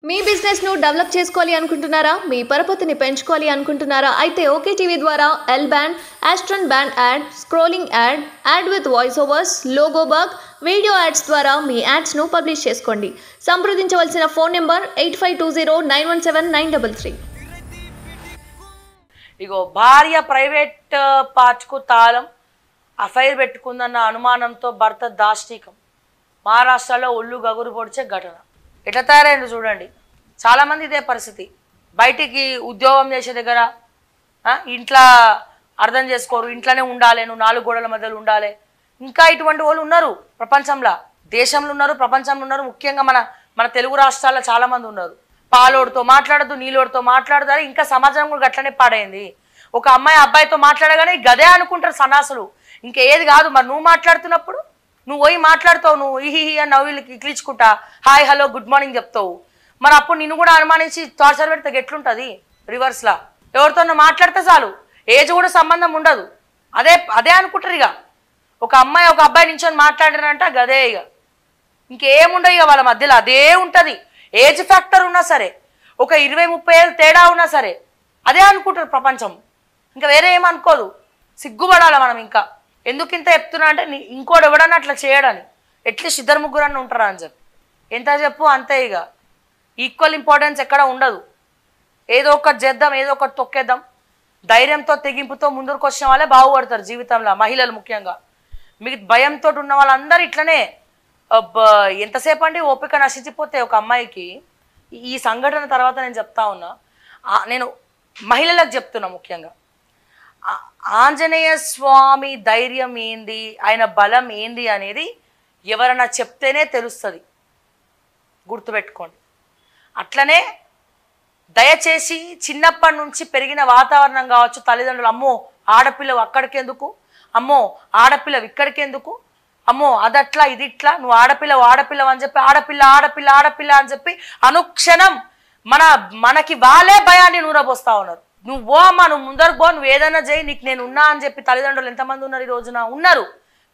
మీ business ను develop చేసుకోవాలి అనుకుంటున్నారా? మీ పరపతిని పెంచుకోవాలి అనుకుంటున్నారా? అయితే ఓకే టీవీ ద్వారా L band, Aston band ad, scrolling ad, ad with voice overs, logo bug, video ads ద్వారా మీ యాడ్స్ ను పబ్లిష్ చేసుకోండి. సంప్రదించవలసిన ఫోన్ నెంబర్ 8520917933. ఇగో భార్య ప్రైవేట్ పార్ట్కు తాళం, అఫైర్ పెట్టుకుందన్న అనుమానంతో భర్త దాష్టీకం. మహారాష్ట్రలో ఒళ్ళు గగురు పొడిచే ఘటన. ఎట్లా తయారైంది చూడండి. చాలామంది ఇదే పరిస్థితి. బయటికి ఉద్యోగం చేసే దగ్గర ఇంట్లో అర్థం చేసుకోరు, ఇంట్లోనే ఉండాలి, నువ్వు నాలుగు గోడల మధ్యలో ఉండాలి. ఇంకా ఇటువంటి వాళ్ళు ఉన్నారు ప్రపంచంలో, దేశంలో ఉన్నారు, ప్రపంచంలో ఉన్నారు. ముఖ్యంగా మన తెలుగు రాష్ట్రాల్లో చాలామంది ఉన్నారు. పాలోడితో మాట్లాడదు, నీలోడితో మాట్లాడతారు. ఇంకా సమాజం కూడా గట్లనే పాడైంది. ఒక అమ్మాయి అబ్బాయితో మాట్లాడగానే గదే అనుకుంటారు సన్నాసులు. ఇంకా ఏది కాదు. మరి నువ్వు మాట్లాడుతున్నప్పుడు నువ్వు పోయి మాట్లాడుతావు, నువ్వు ఈ అని నవ్వులకి ఇక్కించుకుంటా హాయ్ హలో గుడ్ మార్నింగ్ చెప్తావు. మరి అప్పుడు నిన్ను కూడా అనుమానించి టార్చర్ పెడితే ఎట్లుంటుంది? రివర్స్లా ఎవరితో మాట్లాడితే చాలు, ఏజ్ కూడా సంబంధం ఉండదు. అదే అనుకుంటారు. ఇక ఒక అమ్మాయి ఒక అబ్బాయి నించొని మాట్లాడారంట గదే. ఇక ఇంకేముండవు ఇక వాళ్ళ మధ్యలో అదే ఉంటుంది. ఏజ్ ఫ్యాక్టర్ ఉన్నా సరే, ఒక 20-30 ఏళ్ళు తేడా ఉన్నా సరే అదే అనుకుంటారు ప్రపంచం. ఇంకా వేరే ఏమనుకోదు. సిగ్గుపడాలి మనం. ఇంకా ఎందుకు ఇంత చెప్తున్నా అంటే ఇంకోటి ఎవడన్నా అట్లా చేయడని, అట్లీస్ట్ 2-3 అన్న ఉంటారా అని చెప్పి. ఎంత చెప్పు అంతే. ఇక ఈక్వల్ ఇంపార్టెన్స్ ఎక్కడ ఉండదు. ఏదో ఒకటి చేద్దాం, ఏదో ఒకటి తొక్కేద్దాం, ధైర్యంతో తెగింపుతో ముందుకు వచ్చిన వాళ్ళే బాగుపడతారు జీవితంలో, మహిళలు ముఖ్యంగా. మీకు భయంతో ఉన్న వాళ్ళందరూ ఇట్లనే. ఎంతసేపు అండి ఓపిక నశించిపోతే ఒక అమ్మాయికి. ఈ సంఘటన తర్వాత నేను చెప్తా ఉన్నా, నేను మహిళలకు చెప్తున్నా ముఖ్యంగా. ఆంజనేయ స్వామి ధైర్యం ఏంది, ఆయన బలం ఏంది అనేది ఎవరైనా చెప్తేనే తెలుస్తుంది. గుర్తుపెట్టుకోండి. అట్లనే దయచేసి చిన్నప్పటి నుంచి పెరిగిన వాతావరణం కావచ్చు, తల్లిదండ్రులు అమ్మో ఆడపిల్లవు అక్కడికెందుకు, అమ్మో ఆడపిల్లవు ఇక్కడికెందుకు, అమ్మో అదట్లా ఇది ఇట్లా, నువ్వు ఆడపిల్లవు అని చెప్పి ఆడపిల్ల అని చెప్పి అనుక్షణం మనకి వాళ్ళే భయాన్ని నూరబోస్తా ఉన్నారు. నువ్వు అమ్మా, నువ్వు ముందరకు పో, నువ్వు ఏదైనా చేయి, నీకు నేను ఉన్నా అని చెప్పి తల్లిదండ్రులు ఎంతమంది ఉన్నారు ఈ రోజున? ఉన్నారు.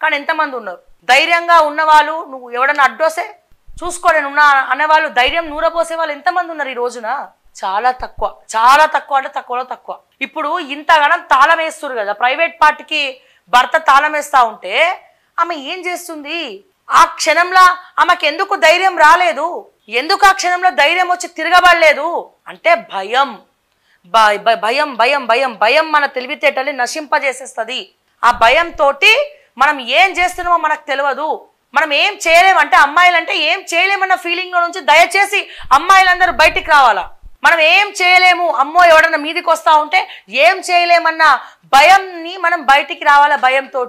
కానీ ఎంతమంది ఉన్నారు ధైర్యంగా ఉన్నవాళ్ళు? నువ్వు ఎవడన్నా అడ్డోసే చూసుకో నేను ఉన్నా అనేవాళ్ళు, ధైర్యం నూరపోసే వాళ్ళు ఎంతమంది ఉన్నారు ఈ రోజున? చాలా తక్కువ అంటే తక్కువలో తక్కువ. ఇప్పుడు ఇంతగానం తాళం వేస్తున్నారు కదా ప్రైవేట్ పార్టీకి. భర్త తాళం వేస్తా ఉంటే ఆమె ఏం చేస్తుంది? ఆ క్షణంలో ఆమెకు ఎందుకు ధైర్యం రాలేదు? ఎందుకు ఆ క్షణంలో ధైర్యం వచ్చి తిరగబడలేదు? అంటే భయం మన తెలివితేటల్ని నశింపజేసేస్తుంది. ఆ భయంతో మనం ఏం చేస్తున్నామో మనకు తెలియదు, మనం ఏం చేయలేము. అంటే అమ్మాయిలంటే ఏం చేయలేమన్న ఫీలింగ్లో నుంచి దయచేసి అమ్మాయిలందరూ బయటికి రావాలా. మనం ఏం చేయలేము, అమ్మో ఎవడన్నా మీదికి వస్తా ఉంటే ఏం చేయలేమన్న భయంని మనం బయటికి రావాలా. భయంతో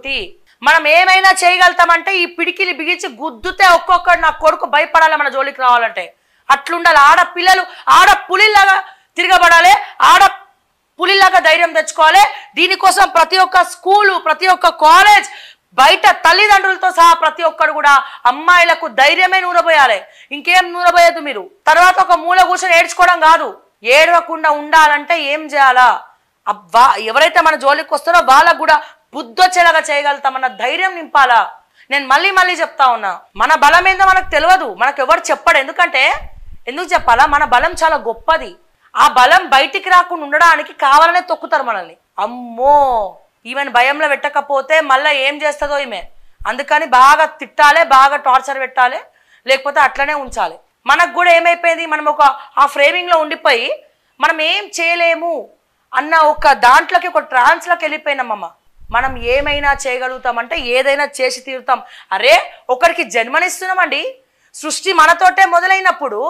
మనం ఏమైనా చేయగలుగుతామంటే ఈ పిడికిలి బిగించి గుద్దుతే ఒక్కొక్కడు నా కొడుకు భయపడాలి మన జోలికి రావాలంటే. అట్లుండాలి. ఆడ పులిలాగా తిరగబడాలి, ఆడ పులిలాగా ధైర్యం తెచ్చుకోవాలి. దీనికోసం ప్రతి ఒక్క స్కూలు, ప్రతి ఒక్క కాలేజ్, బయట తల్లిదండ్రులతో సహా ప్రతి ఒక్కరు కూడా అమ్మాయిలకు ధైర్యమే నూరబోయాలి. ఇంకేం నూరబోయద్దు. మీరు తర్వాత ఒక మూల కూర్చొని ఏడ్చుకోవడం కాదు. ఏడవకుండా ఉండాలంటే ఏం చేయాలా? ఎవరైతే మన జోలికి వస్తారో వాళ్ళకు కూడా బుద్ధొచ్చేలాగా చేయగలుగుతామన్న ధైర్యం నింపాలా. నేను మళ్ళీ చెప్తా ఉన్నా, మన బలం ఏందో మనకు తెలియదు, మనకు ఎవరు చెప్పడు. ఎందుకు చెప్పాలా? మన బలం చాలా గొప్పది. ఆ బలం బయటికి రాకుండా ఉండడానికి కావాలనే తొక్కుతారు మనల్ని. అమ్మో ఈమెను భయంలో పెట్టకపోతే మళ్ళీ ఏం చేస్తుందో ఈమె, అందుకని బాగా తిట్టాలి, బాగా టార్చర్ పెట్టాలి, లేకపోతే అట్లనే ఉంచాలి. మనకు కూడా ఏమైపోయింది, మనం ఆ ఫ్రేమింగ్లో ఉండిపోయి మనం ఏం చేయలేము అన్న ఒక దాంట్లోకి, ఒక ట్రాన్స్లోకి వెళ్ళిపోయినామమ్మ. మనం ఏమైనా చేయగలుగుతామంటే ఏదైనా చేసి తీరుతాం. అరే ఒకరికి జన్మనిస్తున్నామండి. సృష్టి మనతోటే మొదలైనప్పుడు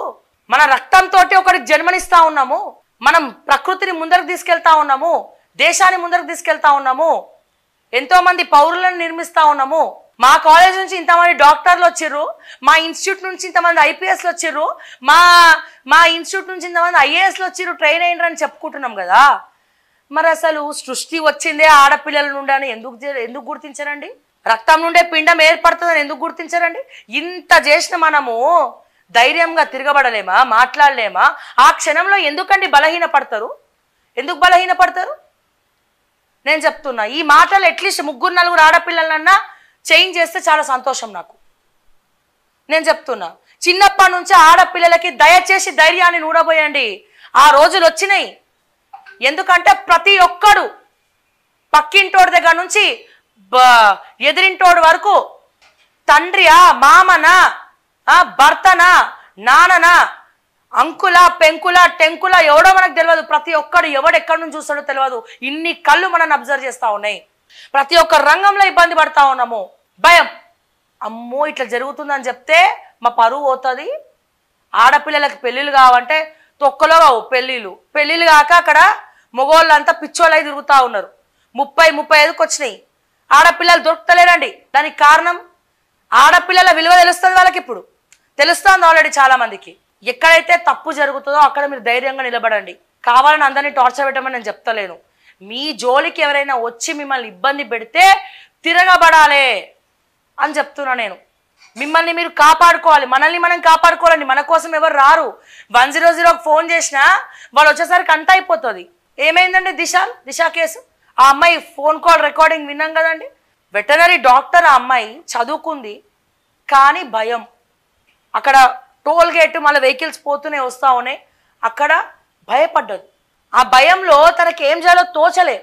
మన రక్తంతో ఒకరికి జన్మనిస్తా ఉన్నాము. మనం ప్రకృతిని ముందరకు తీసుకెళ్తా ఉన్నాము, దేశాన్ని ముందరకు తీసుకెళ్తా ఉన్నాము, ఎంతో మంది పౌరులను నిర్మిస్తా ఉన్నాము. మా కాలేజ్ నుంచి ఇంతమంది డాక్టర్లు వచ్చిర్రు, మా ఇన్స్టిట్యూట్ నుంచి ఇంతమంది ఐపీఎస్లు వచ్చిర్రు, మా ఇన్స్టిట్యూట్ నుంచి ఇంతమంది ఐఏఎస్లు వచ్చిర్రు, ట్రైన్ అయినరు అని చెప్పుకుంటున్నాం కదా. మరి అసలు సృష్టి వచ్చిందే ఆడపిల్లల నుండి అని ఎందుకు గుర్తించారండి? రక్తం నుండే పిండం ఏర్పడుతుందని ఎందుకు గుర్తించారండి? ఇంత చేసిన మనము ధైర్యంగా తిరగబడలేమా? మాట్లాడలేమా? ఆ క్షణంలో ఎందుకండి బలహీనపడతారు? ఎందుకు బలహీనపడతారు? నేను చెప్తున్నా, ఈ మాటలు అట్లీస్ట్ 3-4 ఆడపిల్లలన్నా చేంజ్ చేస్తే చాలా సంతోషం నాకు. నేను చెప్తున్నా, చిన్నప్పటి నుంచి ఆడపిల్లలకి దయచేసి ధైర్యాన్ని నూడబోయండి. ఆ రోజులు వచ్చినాయి. ఎందుకంటే ప్రతి ఒక్కడు పక్కింటోడి దగ్గర నుంచి ఎదిరింటోడి వరకు తండ్రియా, మామనా, భర్తనా, నాన్ననా, అంకుల, పెంకుల, టెంకుల ఎవడో మనకు తెలియదు. ప్రతి ఒక్కడు ఎవడు ఎక్కడి నుంచి చూస్తాడో తెలియదు. ఇన్ని కళ్ళు మనల్ని అబ్జర్వ్ చేస్తూ ఉన్నాయి. ప్రతి ఒక్క రంగంలో ఇబ్బంది పడతా ఉన్నాము. భయం, అమ్మో ఇట్లా జరుగుతుందని చెప్తే మా పరువు పోతుంది. ఆడపిల్లలకి పెళ్ళిళ్ళు కావంటే తొక్కలో కావు పెళ్ళిళ్ళు కాక అక్కడ మగోళ్ళంతా పిచ్చోళ్ళై తిరుగుతూ ఉన్నారు. 30-35కి వచ్చినాయి. ఆడపిల్లలు దొరుకుతలేరండి. దానికి కారణం ఆడపిల్లల విలువ తెలుస్తుంది వాళ్ళకి. ఇప్పుడు తెలుస్తుంది ఆల్రెడీ చాలా మందికి. ఎక్కడైతే తప్పు జరుగుతుందో అక్కడ మీరు ధైర్యంగా నిలబడండి. కావాలని అందరినీ టార్చర్ పెట్టమని నేను చెప్తలేను. మీ జోలికి ఎవరైనా వచ్చి మిమ్మల్ని ఇబ్బంది పెడితే తిరగబడాలి అని చెప్తున్నా నేను. మిమ్మల్ని మీరు కాపాడుకోవాలి, మనల్ని మనం కాపాడుకోవాలండి. మన కోసం ఎవరు రారు. 100కి ఫోన్ చేసినా వాళ్ళు వచ్చేసరికి అంత అయిపోతుంది. ఏమైందండి దిశ కేసు? ఆ అమ్మాయి ఫోన్ కాల్ రికార్డింగ్ విన్నాం కదండి. వెటనరీ డాక్టర్ ఆ అమ్మాయి చదువుకుంది, కానీ భయం. అక్కడ టోల్ గేట్ మళ్ళీ వెహికల్స్ పోతూనే వస్తూ ఉన్నాయి. అక్కడ భయపడ్డది. ఆ భయంలో తనకి ఏం చేయాలో తోచలే.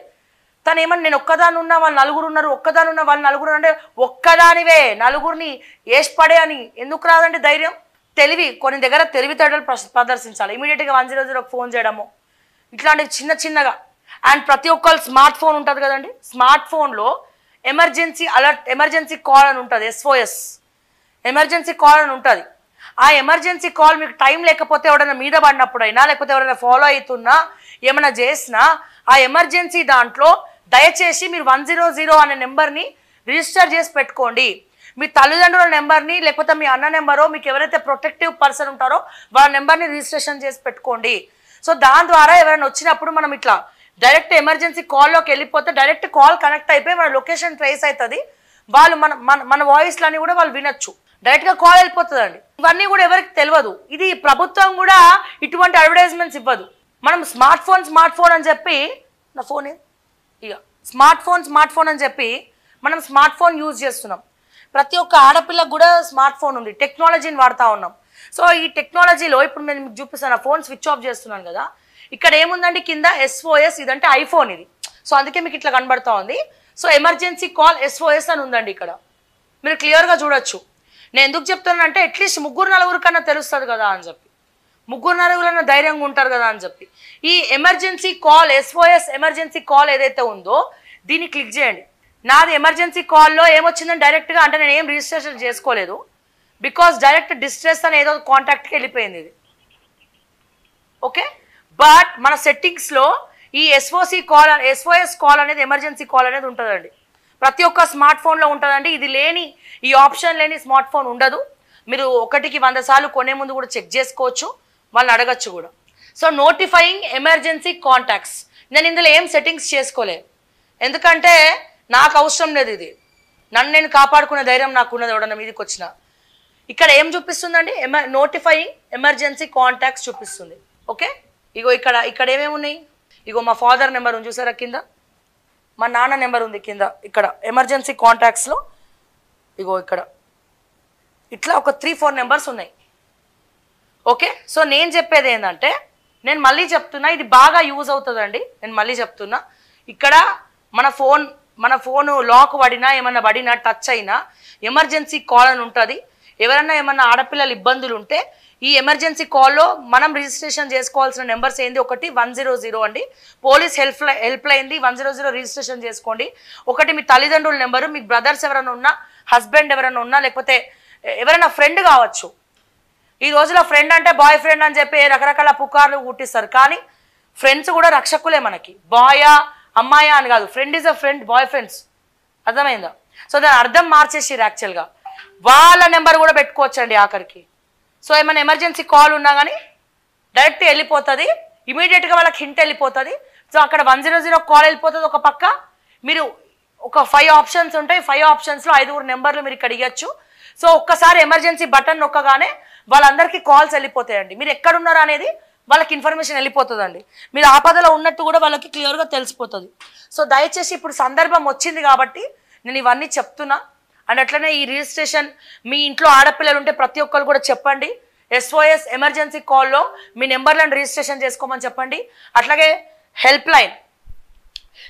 తను ఏమన్నా నేను ఒక్కదాని ఉన్నా వాళ్ళు నలుగురు ఉన్నారు, ఒక్కదాని ఉన్నా వాళ్ళు నలుగురు అంటే ఒక్కదానివే నలుగురిని వేసిపడే అని ఎందుకు రాదండి ధైర్యం? తెలివి, కొన్ని దగ్గర తెలివితేటలు ప్రదర్శించాలి. ఇమీడియట్గా 100కి ఫోన్ చేయడము, ఇట్లాంటివి చిన్నగా. అండ్ ప్రతి ఒక్కరు స్మార్ట్ ఫోన్ ఉంటుంది కదండి. స్మార్ట్ ఫోన్లో ఎమర్జెన్సీ అలర్ట్, ఎమర్జెన్సీ కాల్ అని ఉంటుంది. SOS ఎమర్జెన్సీ కాల్ అని ఉంటుంది. ఆ ఎమర్జెన్సీ కాల్ మీకు టైం లేకపోతే ఎవరైనా మీద పడినప్పుడైనా లేకపోతే ఎవరైనా ఫాలో అవుతున్నా ఏమైనా చేసినా ఆ ఎమర్జెన్సీ దాంట్లో దయచేసి మీరు 100 అనే నెంబర్ని రిజిస్టర్ చేసి పెట్టుకోండి. మీ తల్లిదండ్రుల నెంబర్ని లేకపోతే మీ అన్న నెంబరో మీకు ఎవరైతే ప్రొటెక్టివ్ పర్సన్ ఉంటారో వాళ్ళ నెంబర్ని రిజిస్ట్రేషన్ చేసి పెట్టుకోండి. సో దాని ద్వారా ఎవరైనా వచ్చినప్పుడు మనం ఇట్లా డైరెక్ట్ ఎమర్జెన్సీ కాల్లోకి వెళ్ళిపోతే డైరెక్ట్ కాల్ కనెక్ట్ అయిపోయి మన లొకేషన్ ట్రేస్ అవుతుంది. వాళ్ళు మన వాయిస్లన్నీ కూడా వాళ్ళు వినొచ్చు. డైరెక్ట్గా కాల్ వెళ్ళిపోతుందండి. ఇవన్నీ కూడా ఎవరికి తెలియదు. ఇది ప్రభుత్వం కూడా ఇటువంటి అడ్వర్టైజ్మెంట్స్ ఇవ్వదు. మనం స్మార్ట్ ఫోన్ అని చెప్పి నా ఫోన్ ఇక స్మార్ట్ ఫోన్ అని చెప్పి మనం స్మార్ట్ ఫోన్ యూజ్ చేస్తున్నాం. ప్రతి ఒక్క ఆడపిల్లకు కూడా స్మార్ట్ ఫోన్ ఉంది. టెక్నాలజీని వాడుతూ ఉన్నాం. సో ఈ టెక్నాలజీలో ఇప్పుడు నేను మీకు చూపిస్తాను. ఫోన్ స్విచ్ ఆఫ్ చేస్తున్నాను కదా, ఇక్కడ ఏముందండి కింద SOS, ఇదంటే ఐఫోన్ ఇది. సో అందుకే మీకు ఇట్లా కనబడతా ఉంది. సో ఎమర్జెన్సీ కాల్ SOS అని ఉందండి. ఇక్కడ మీరు క్లియర్గా చూడొచ్చు. నేను ఎందుకు చెప్తానంటే అట్లీస్ట్ 3-4 కన్నా తెలుస్తుంది కదా అని చెప్పి, 3-4 ధైర్యంగా ఉంటారు కదా అని చెప్పి. ఈ emergency call SOS emergency call ఏదైతే ఉందో దీన్ని క్లిక్ చేయండి. నాది ఎమర్జెన్సీ కాల్లో ఏమొచ్చిందని డైరెక్ట్గా, అంటే నేను ఏం రిజిస్ట్రేషన్ చేసుకోలేదు, బికాస్ డైరెక్ట్ డిస్ట్రెస్ అని ఏదో కాంటాక్ట్కి వెళ్ళిపోయింది ఇది. ఓకే, బట్ మన సెట్టింగ్స్లో ఈ SOS కాల్ అనేది ఎమర్జెన్సీ కాల్ అనేది ఉంటుందండి. ప్రతి ఒక్క స్మార్ట్ ఫోన్లో ఉంటుందండి. ఇది లేని, ఈ ఆప్షన్ లేని స్మార్ట్ ఫోన్ ఉండదు. మీరు 1కి 100 సార్లు కొనే ముందు కూడా చెక్ చేసుకోవచ్చు, వాళ్ళని అడగచ్చు కూడా. సో నోటిఫైయింగ్ ఎమర్జెన్సీ కాంటాక్ట్స్, నేను ఇందులో ఏం సెట్టింగ్స్ చేసుకోలే, ఎందుకంటే నాకు అవసరం లేదు. ఇది నన్ను నేను కాపాడుకునే ధైర్యం నాకు ఉన్నది. ఎవడన్నా మీదకి వచ్చిన ఇక్కడ ఏం చూపిస్తుందండి, నోటిఫైయింగ్ ఎమర్జెన్సీ కాంటాక్ట్స్ చూపిస్తుంది. ఓకే, ఇగో ఇక్కడ ఏమేమి ఉన్నాయి, ఇగో మా ఫాదర్ నెంబర్ ఉంది చూసారా కింద, మా నాన్న నెంబర్ ఉంది కింద. ఇక్కడ ఎమర్జెన్సీ కాంటాక్ట్స్లో ఇగో ఇక్కడ ఇట్లా ఒక 3-4 నెంబర్స్ ఉన్నాయి. ఓకే, సో నేను చెప్పేది ఏంటంటే, నేను మళ్ళీ చెప్తున్నా, ఇది బాగా యూజ్ అవుతుందండి. నేను మళ్ళీ చెప్తున్నా, ఇక్కడ మన ఫోన్ లాక్ పడినా ఏమన్నా పడినా టచ్ అయినా ఎమర్జెన్సీ కాల్ అని ఉంటుంది. ఎవరైనా ఏమన్నా ఆడపిల్లలు ఇబ్బందులు ఉంటే ఈ ఎమర్జెన్సీ కాల్లో మనం రిజిస్ట్రేషన్ చేసుకోవాల్సిన నెంబర్స్ ఏంది, ఒకటి 100 అండి, పోలీస్ హెల్ప్ లైన్ది 100 రిజిస్ట్రేషన్ చేసుకోండి. ఒకటి మీ తల్లిదండ్రుల నెంబరు, మీ బ్రదర్స్ ఎవరైనా ఉన్నా, హస్బెండ్ ఎవరైనా ఉన్నా, లేకపోతే ఎవరైనా ఫ్రెండ్ కావచ్చు. ఈ రోజులో ఫ్రెండ్ అంటే బాయ్ ఫ్రెండ్ అని చెప్పి రకరకాల పుకార్లు పుట్టిస్తారు. కానీ ఫ్రెండ్స్ కూడా రక్షకులే మనకి. బాయా అమ్మాయా అని కాదు, friend is a friend, boy friends. అర్థమైందా? సో దాని అర్థం మార్చేసిరు. యాక్చువల్గా వాళ్ళ నెంబర్ కూడా పెట్టుకోవచ్చండి ఆఖరికి. సో ఏమైనా ఎమర్జెన్సీ కాల్ ఉన్నా కానీ డైరెక్ట్ వెళ్ళిపోతుంది, ఇమీడియట్గా వాళ్ళకి హింట్ వెళ్ళిపోతుంది. సో అక్కడ 100 కాల్ వెళ్ళిపోతుంది. ఒక పక్క మీరు ఒక 5 ఆప్షన్స్ ఉంటాయి, 5 ఆప్షన్స్లో 5 నెంబర్లు మీరు ఇక్కడ ఇవ్వచ్చు. సో ఒక్కసారి ఎమర్జెన్సీ బటన్ నొక్కగానే వాళ్ళందరికీ కాల్స్ వెళ్ళిపోతాయండి. మీరు ఎక్కడున్నారు అనేది వాళ్ళకి ఇన్ఫర్మేషన్ వెళ్ళిపోతుందండి. మీరు ఆపదలో ఉన్నట్టు కూడా వాళ్ళకి క్లియర్గా తెలిసిపోతుంది. సో దయచేసి ఇప్పుడు సందర్భం వచ్చింది కాబట్టి నేను ఇవన్నీ చెప్తున్నా. అండ్ అట్లనే ఈ రిజిస్ట్రేషన్ మీ ఇంట్లో ఆడపిల్లలు ఉంటే ప్రతి ఒక్కరు కూడా చెప్పండి. SOS ఎమర్జెన్సీ కాల్లో మీ నెంబర్లను రిజిస్ట్రేషన్ చేసుకోమని చెప్పండి. అట్లాగే help line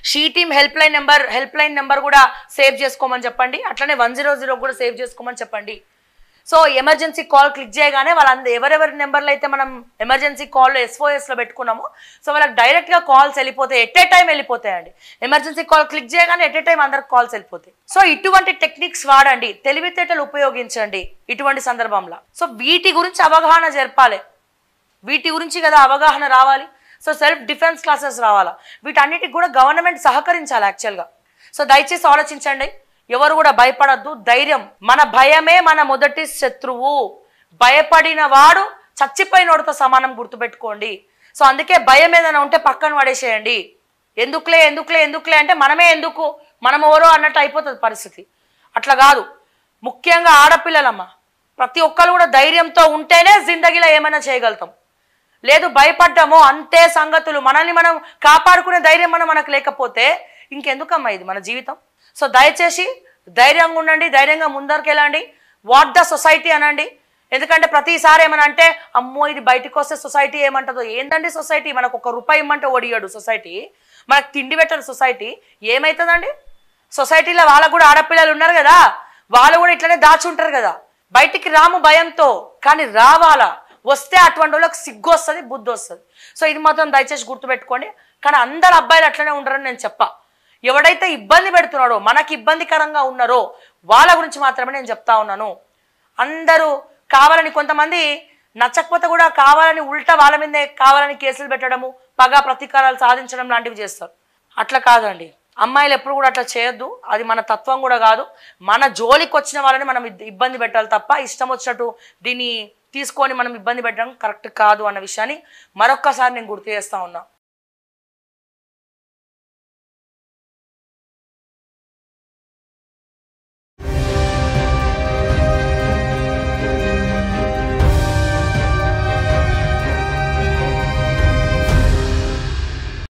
she team help line number కూడా సేవ్ చేసుకోమని చెప్పండి. అట్లనే 100 కూడా సేవ్ చేసుకోమని చెప్పండి. సో ఎమర్జెన్సీ కాల్ క్లిక్ చేయగానే ఎవరెవరి నెంబర్లు అయితే మనం ఎమర్జెన్సీ కాల్లో SOSలో పెట్టుకున్నామో సో వాళ్ళకి డైరెక్ట్గా కాల్స్ వెళ్ళిపోతాయి, ఎట్ ఏ టైం వెళ్ళిపోతాయండి. ఎమర్జెన్సీ కాల్ క్లిక్ చేయగానే ఎట్ ఏ టైం అందరికి కాల్స్ వెళ్ళిపోతాయి. సో ఇటువంటి టెక్నిక్స్ వాడండి, తెలివితేటలు ఉపయోగించండి ఇటువంటి సందర్భంలో. సో వీటి గురించి అవగాహన జరపాలి, వీటి గురించి కదా అవగాహన రావాలి. సో సెల్ఫ్ డిఫెన్స్ క్లాసెస్ రావాలా, వీటన్నిటికి కూడా గవర్నమెంట్ సహకరించాలి యాక్చువల్గా. సో దయచేసి ఆలోచించండి, ఎవరు కూడా భయపడద్దు. ధైర్యం, మన భయమే మన మొదటి శత్రువు. భయపడిన వాడు చచ్చిపోయినోడితో సమానం, గుర్తుపెట్టుకోండి. సో అందుకే భయం ఏదైనా ఉంటే పక్కన పడేసేయండి. ఎందుకులే అంటే మనమే ఎందుకు, మనం ఎవరో అన్నట్టు అయిపోతుంది పరిస్థితి. అట్లా కాదు, ముఖ్యంగా ఆడపిల్లలమ్మ ప్రతి ఒక్కరు కూడా ధైర్యంతో ఉంటేనే జిందగీలో ఏమైనా చేయగలుగుతాం. లేదు భయపడ్డామో అంతే సంగతులు. మనల్ని మనం కాపాడుకునే ధైర్యం మనకు లేకపోతే ఇంకెందుకమ్మా ఇది మన జీవితం. సో దయచేసి ధైర్యంగా ఉండండి, ధైర్యంగా ముందరికి వెళ్ళండి. వాట్ ద సొసైటీ అనండి. ఎందుకంటే ప్రతిసారి ఏమన్నా అంటే అమ్మో ఇది బయటకు వస్తే సొసైటీ ఏమంటుందో. ఏందండి సొసైటీ, మనకు ₹1 ఇమ్మంటే ఒడిగాడు సొసైటీ, మనకు తిండి పెట్టరు సొసైటీ, ఏమవుతుందండి? సొసైటీలో వాళ్ళకు కూడా ఆడపిల్లలు ఉన్నారు కదా, వాళ్ళు కూడా ఇట్లనే దాచుంటారు కదా. బయటికి రాము భయంతో, కానీ రావాలా. వస్తే అటువంటి వాళ్ళకి సిగ్గు వస్తుంది, బుద్ధి వస్తుంది. సో ఇది మాత్రం దయచేసి గుర్తుపెట్టుకోండి. కానీ అందరు అబ్బాయిలు అట్లనే ఉండరని నేను చెప్పా. ఎవడైతే ఇబ్బంది పెడుతున్నాడో, మనకి ఇబ్బందికరంగా ఉన్నారో వాళ్ళ గురించి మాత్రమే నేను చెప్తా ఉన్నాను. అందరూ కావాలని, కొంతమంది నచ్చకపోతే కూడా కావాలని ఉల్టా వాళ్ళ మీదే కావాలని కేసులు పెట్టడము, పగ ప్రతీకారాలు సాధించడం లాంటివి చేస్తారు. అట్లా కాదండి, అమ్మాయిలు ఎప్పుడు కూడా అట్లా చేయొద్దు. అది మన తత్వం కూడా కాదు. మన జోలికి వచ్చిన వాళ్ళని మనం ఇబ్బంది పెట్టాలి తప్ప ఇష్టం వచ్చినట్టు దీన్ని తీసుకొని మనం ఇబ్బంది పెట్టడం కరెక్ట్ కాదు అన్న విషయాన్ని మరొక్కసారి నేను గుర్తు చేస్తా ఉన్నా.